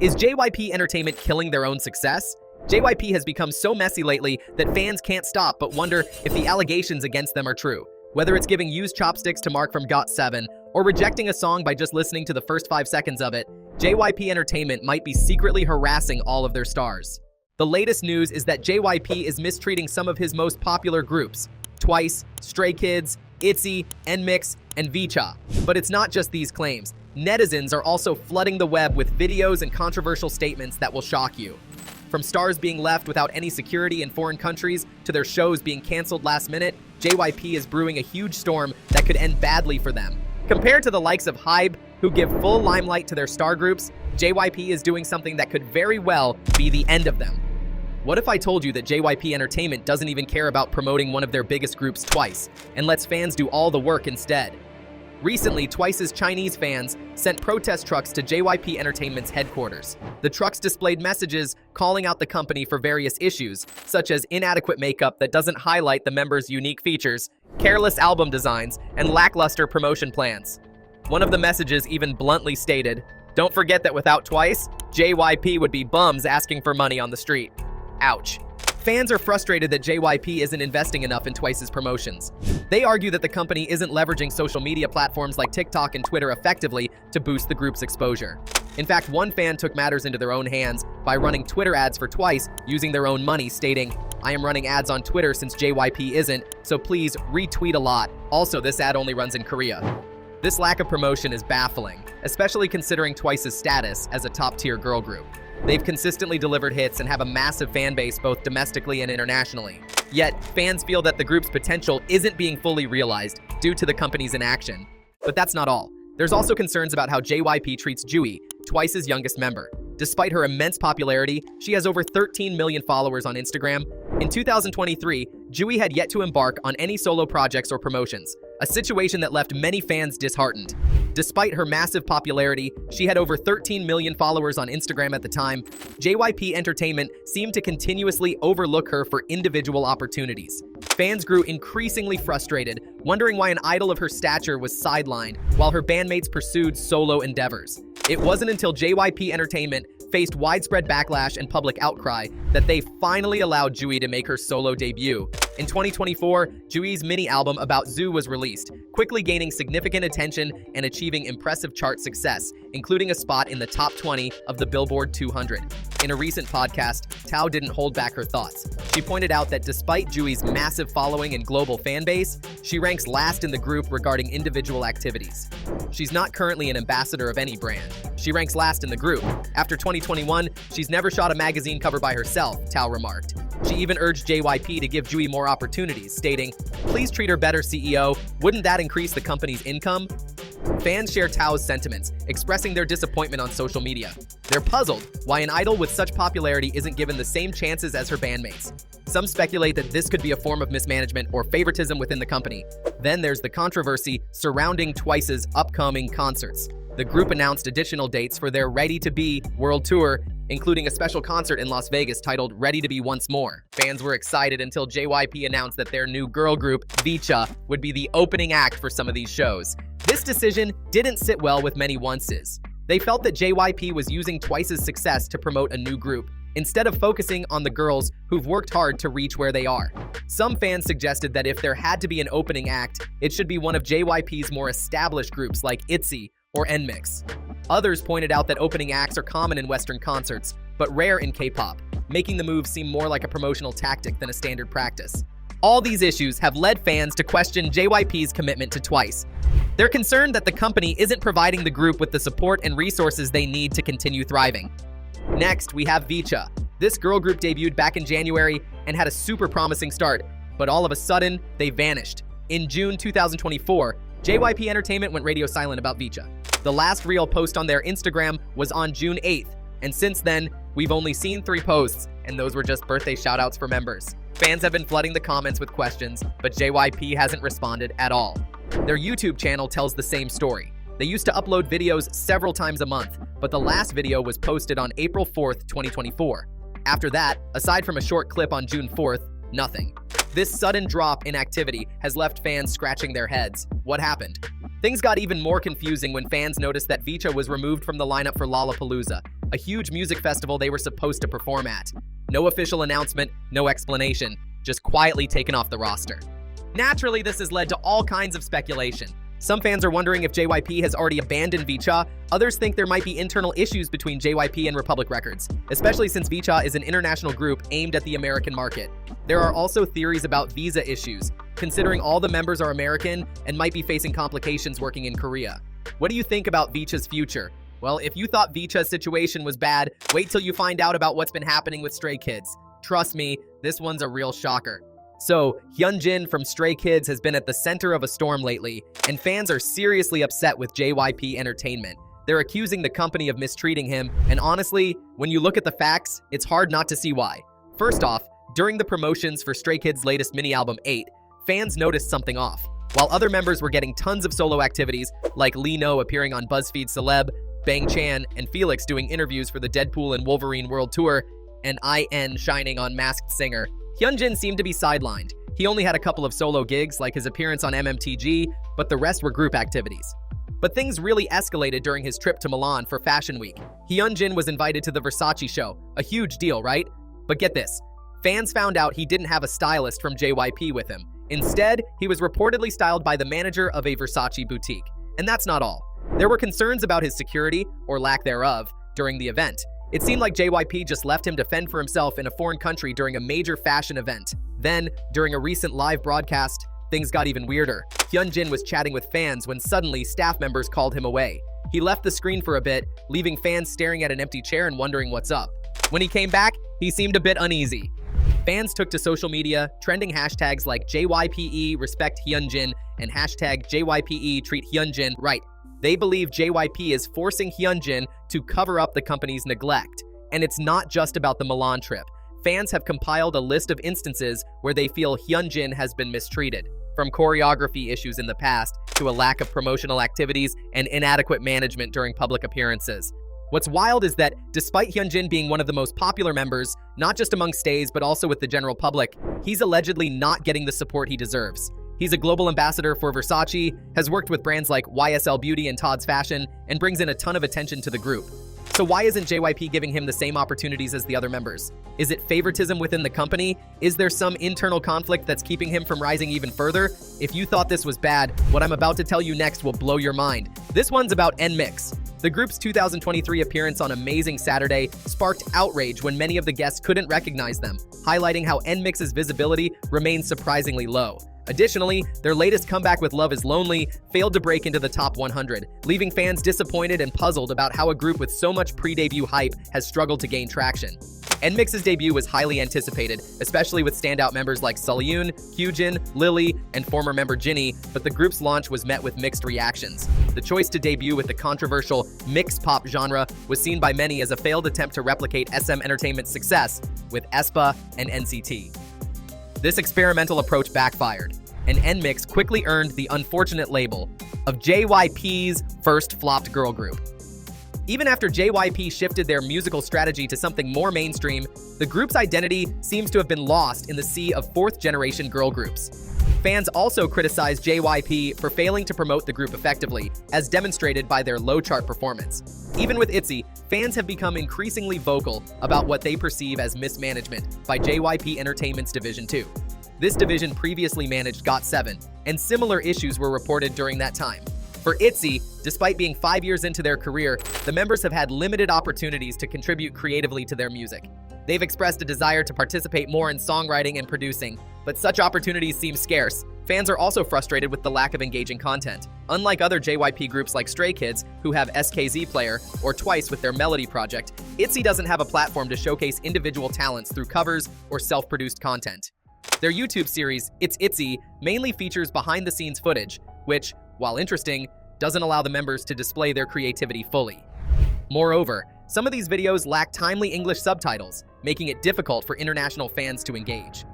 Is JYP Entertainment killing their own success? JYP has become so messy lately that fans can't stop but wonder if the allegations against them are true. Whether it's giving used chopsticks to Mark from GOT7 or rejecting a song by just listening to the first 5 seconds of it, JYP Entertainment might be secretly harassing all of their stars. The latest news is that JYP is mistreating some of his most popular groups: TWICE, Stray Kids, ITZY, NMIXX, and VICHA. But it's not just these claims. Netizens are also flooding the web with videos and controversial statements that will shock you. From stars being left without any security in foreign countries to their shows being canceled last minute, JYP is brewing a huge storm that could end badly for them. Compared to the likes of HYBE, who give full limelight to their star groups, JYP is doing something that could very well be the end of them. What if I told you that JYP Entertainment doesn't even care about promoting one of their biggest groups, TWICE, and lets fans do all the work instead? Recently, TWICE's Chinese fans sent protest trucks to JYP Entertainment's headquarters. The trucks displayed messages calling out the company for various issues, such as inadequate makeup that doesn't highlight the members' unique features, careless album designs, and lackluster promotion plans. One of the messages even bluntly stated, "Don't forget that without TWICE, JYP would be bums asking for money on the street." Ouch. Fans are frustrated that JYP isn't investing enough in TWICE's promotions. They argue that the company isn't leveraging social media platforms like TikTok and Twitter effectively to boost the group's exposure. In fact, one fan took matters into their own hands by running Twitter ads for TWICE using their own money, stating, "I am running ads on Twitter since JYP isn't, so please retweet a lot. Also, this ad only runs in Korea." This lack of promotion is baffling, especially considering TWICE's status as a top-tier girl group. They've consistently delivered hits and have a massive fan base both domestically and internationally. Yet, fans feel that the group's potential isn't being fully realized due to the company's inaction. But that's not all. There's also concerns about how JYP treats Jui, TWICE's youngest member. Despite her immense popularity, she has over 13 million followers on Instagram. In 2023, Jui had yet to embark on any solo projects or promotions, a situation that left many fans disheartened. Despite her massive popularity, she had over 13 million followers on Instagram at the time. JYP Entertainment seemed to continuously overlook her for individual opportunities. Fans grew increasingly frustrated, wondering why an idol of her stature was sidelined while her bandmates pursued solo endeavors. It wasn't until JYP Entertainment faced widespread backlash and public outcry that they finally allowed Jui to make her solo debut. In 2024, Jui's mini-album About Zoo was released, quickly gaining significant attention and achieving impressive chart success, including a spot in the top 20 of the Billboard 200. In a recent podcast, Tao didn't hold back her thoughts. She pointed out that despite Jui's massive following and global fan base, she ranks last in the group regarding individual activities. She's not currently an ambassador of any brand. She ranks last in the group. After 2021, she's never shot a magazine cover by herself, Tao remarked. She even urged JYP to give Jui more opportunities, stating, "Please treat her better, CEO. Wouldn't that increase the company's income?" Fans share Tao's sentiments, expressing their disappointment on social media. They're puzzled why an idol with such popularity isn't given the same chances as her bandmates. Some speculate that this could be a form of mismanagement or favoritism within the company. Then there's the controversy surrounding TWICE's upcoming concerts. The group announced additional dates for their Ready to Be World Tour, including a special concert in Las Vegas titled Ready to Be Once More. Fans were excited until JYP announced that their new girl group, VICHA, would be the opening act for some of these shows. This decision didn't sit well with many onces. They felt that JYP was using TWICE's success to promote a new group, instead of focusing on the girls who've worked hard to reach where they are. Some fans suggested that if there had to be an opening act, it should be one of JYP's more established groups like ITZY or NMIXX. Others pointed out that opening acts are common in Western concerts, but rare in K-pop, making the move seem more like a promotional tactic than a standard practice. All these issues have led fans to question JYP's commitment to TWICE. They're concerned that the company isn't providing the group with the support and resources they need to continue thriving. Next, we have VICHA. This girl group debuted back in January and had a super promising start, but all of a sudden, they vanished. In June 2024, JYP Entertainment went radio silent about VICHA. The last real post on their Instagram was on June 8th, and since then, we've only seen 3 posts, and those were just birthday shoutouts for members. Fans have been flooding the comments with questions, but JYP hasn't responded at all. Their YouTube channel tells the same story. They used to upload videos several times a month, but the last video was posted on April 4th, 2024. After that, aside from a short clip on June 4th, nothing. This sudden drop in activity has left fans scratching their heads. What happened? Things got even more confusing when fans noticed that Vicha was removed from the lineup for Lollapalooza, a huge music festival they were supposed to perform at. No official announcement, no explanation, just quietly taken off the roster. Naturally, this has led to all kinds of speculation. Some fans are wondering if JYP has already abandoned Vicha. Others think there might be internal issues between JYP and Republic Records, especially since Vicha is an international group aimed at the American market. There are also theories about visa issues, considering all the members are American and might be facing complications working in Korea. What do you think about Vicha's future? Well, if you thought Vicha's situation was bad, wait till you find out about what's been happening with Stray Kids. Trust me, this one's a real shocker. So, Hyunjin from Stray Kids has been at the center of a storm lately, and fans are seriously upset with JYP Entertainment. They're accusing the company of mistreating him, and honestly, when you look at the facts, it's hard not to see why. First off, during the promotions for Stray Kids' latest mini-album 8, fans noticed something off. While other members were getting tons of solo activities, like Lee Know appearing on BuzzFeed Celeb, Bang Chan and Felix doing interviews for the Deadpool and Wolverine World Tour, and IN shining on Masked Singer, Hyunjin seemed to be sidelined. He only had a couple of solo gigs, like his appearance on MMTG, but the rest were group activities. But things really escalated during his trip to Milan for Fashion Week. Hyunjin was invited to the Versace show, a huge deal, right? But get this, fans found out he didn't have a stylist from JYP with him. Instead, he was reportedly styled by the manager of a Versace boutique. And that's not all. There were concerns about his security, or lack thereof, during the event. It seemed like JYP just left him to fend for himself in a foreign country during a major fashion event. Then, during a recent live broadcast, things got even weirder. Hyunjin was chatting with fans when suddenly staff members called him away. He left the screen for a bit, leaving fans staring at an empty chair and wondering what's up. When he came back, he seemed a bit uneasy. Fans took to social media, trending hashtags like JYPE respect Hyunjin and hashtag JYPE treat Hyunjin right. They believe JYP is forcing Hyunjin to cover up the company's neglect. And it's not just about the Milan trip. Fans have compiled a list of instances where they feel Hyunjin has been mistreated, from choreography issues in the past to a lack of promotional activities and inadequate management during public appearances. What's wild is that despite Hyunjin being one of the most popular members, not just among stays but also with the general public, he's allegedly not getting the support he deserves. He's a global ambassador for Versace, has worked with brands like YSL Beauty and Todd's Fashion, and brings in a ton of attention to the group. So why isn't JYP giving him the same opportunities as the other members? Is it favoritism within the company? Is there some internal conflict that's keeping him from rising even further? If you thought this was bad, what I'm about to tell you next will blow your mind. This one's about NMIXX. The group's 2023 appearance on Amazing Saturday sparked outrage when many of the guests couldn't recognize them, highlighting how NMIXX's visibility remains surprisingly low. Additionally, their latest comeback with Love is Lonely failed to break into the top 100, leaving fans disappointed and puzzled about how a group with so much pre-debut hype has struggled to gain traction. NMIXX's debut was highly anticipated, especially with standout members like Sullyoon, Hyunjin, Lily, and former member Jinny, but the group's launch was met with mixed reactions. The choice to debut with the controversial mixed pop genre was seen by many as a failed attempt to replicate SM Entertainment's success with aespa and NCT. This experimental approach backfired, and NMIXX quickly earned the unfortunate label of JYP's first flopped girl group. Even after JYP shifted their musical strategy to something more mainstream, the group's identity seems to have been lost in the sea of fourth-generation girl groups. Fans also criticized JYP for failing to promote the group effectively, as demonstrated by their low chart performance. Even with ITZY, fans have become increasingly vocal about what they perceive as mismanagement by JYP Entertainment's Division 2. This division previously managed GOT7, and similar issues were reported during that time. For ITZY, despite being 5 years into their career, the members have had limited opportunities to contribute creatively to their music. They've expressed a desire to participate more in songwriting and producing, but such opportunities seem scarce. Fans are also frustrated with the lack of engaging content. Unlike other JYP groups like Stray Kids, who have SKZ Player, or Twice with their Melody project, ITZY doesn't have a platform to showcase individual talents through covers or self-produced content. Their YouTube series, It's ITZY, mainly features behind-the-scenes footage, which, while interesting, doesn't allow the members to display their creativity fully. Moreover, some of these videos lack timely English subtitles, making it difficult for international fans to engage.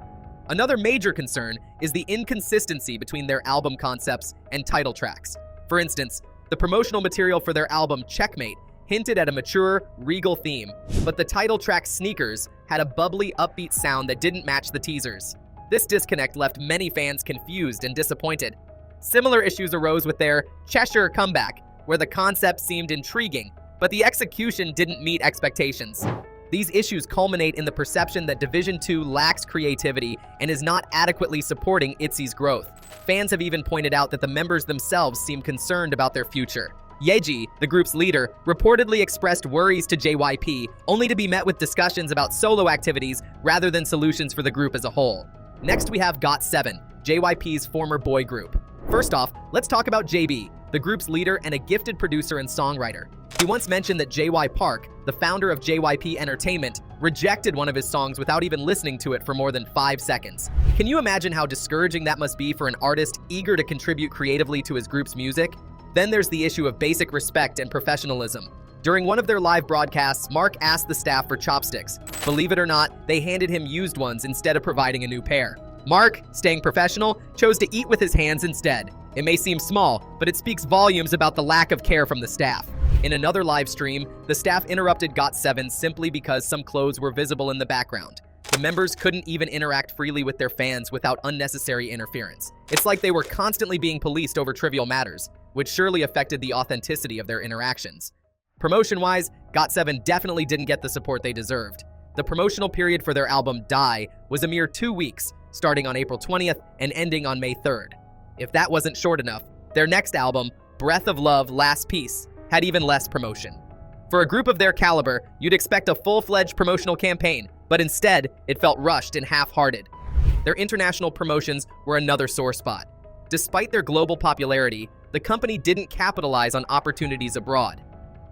Another major concern is the inconsistency between their album concepts and title tracks. For instance, the promotional material for their album Checkmate hinted at a mature, regal theme, but the title track Sneakers had a bubbly, upbeat sound that didn't match the teasers. This disconnect left many fans confused and disappointed. Similar issues arose with their Cheshire comeback, where the concept seemed intriguing, but the execution didn't meet expectations. These issues culminate in the perception that Division 2 lacks creativity and is not adequately supporting ITZY's growth. Fans have even pointed out that the members themselves seem concerned about their future. Yeji, the group's leader, reportedly expressed worries to JYP, only to be met with discussions about solo activities rather than solutions for the group as a whole. Next, we have GOT7, JYP's former boy group. First off, let's talk about JB, the group's leader and a gifted producer and songwriter. He once mentioned that JY Park, the founder of JYP Entertainment, rejected one of his songs without even listening to it for more than 5 seconds. Can you imagine how discouraging that must be for an artist eager to contribute creatively to his group's music? Then there's the issue of basic respect and professionalism. During one of their live broadcasts, Mark asked the staff for chopsticks. Believe it or not, they handed him used ones instead of providing a new pair. Mark, staying professional, chose to eat with his hands instead. It may seem small, but it speaks volumes about the lack of care from the staff. In another live stream, the staff interrupted GOT7 simply because some clothes were visible in the background. The members couldn't even interact freely with their fans without unnecessary interference. It's like they were constantly being policed over trivial matters, which surely affected the authenticity of their interactions. Promotion-wise, GOT7 definitely didn't get the support they deserved. The promotional period for their album Die was a mere 2 weeks, starting on April 20th and ending on May 3rd. If that wasn't short enough, their next album, Breath of Love Last Piece, had even less promotion. For a group of their caliber, you'd expect a full-fledged promotional campaign, but instead, it felt rushed and half-hearted. Their international promotions were another sore spot. Despite their global popularity, the company didn't capitalize on opportunities abroad.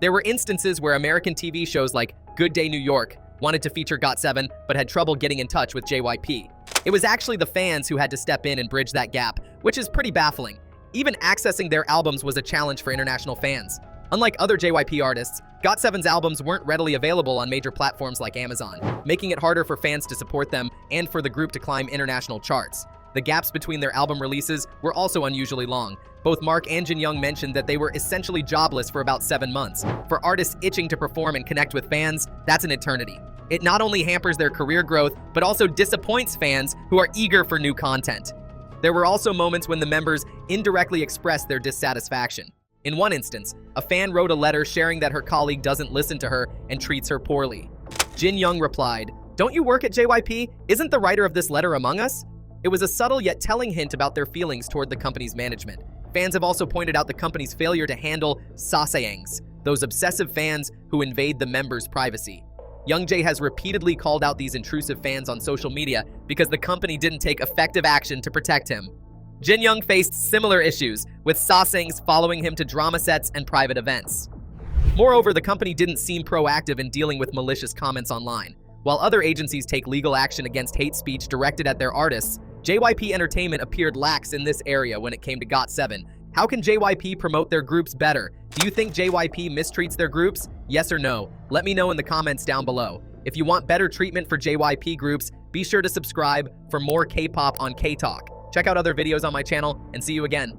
There were instances where American TV shows like Good Day New York wanted to feature GOT7 but had trouble getting in touch with JYP. It was actually the fans who had to step in and bridge that gap, which is pretty baffling. Even accessing their albums was a challenge for international fans. Unlike other JYP artists, GOT7's albums weren't readily available on major platforms like Amazon, making it harder for fans to support them and for the group to climb international charts. The gaps between their album releases were also unusually long. Both Mark and Jin Young mentioned that they were essentially jobless for about 7 months. For artists itching to perform and connect with fans, that's an eternity. It not only hampers their career growth, but also disappoints fans who are eager for new content. There were also moments when the members indirectly expressed their dissatisfaction. In one instance, a fan wrote a letter sharing that her colleague doesn't listen to her and treats her poorly. Jin Young replied, "Don't you work at JYP? Isn't the writer of this letter among us?" It was a subtle yet telling hint about their feelings toward the company's management. Fans have also pointed out the company's failure to handle sasayangs, those obsessive fans who invade the members' privacy. Youngjae has repeatedly called out these intrusive fans on social media because the company didn't take effective action to protect him. Jin Young faced similar issues, with sasayangs following him to drama sets and private events. Moreover, the company didn't seem proactive in dealing with malicious comments online. While other agencies take legal action against hate speech directed at their artists, JYP Entertainment appeared lax in this area when it came to GOT7. How can JYP promote their groups better? Do you think JYP mistreats their groups? Yes or no? Let me know in the comments down below. If you want better treatment for JYP groups, be sure to subscribe for more K-pop on K-Talk. Check out other videos on my channel, and see you again.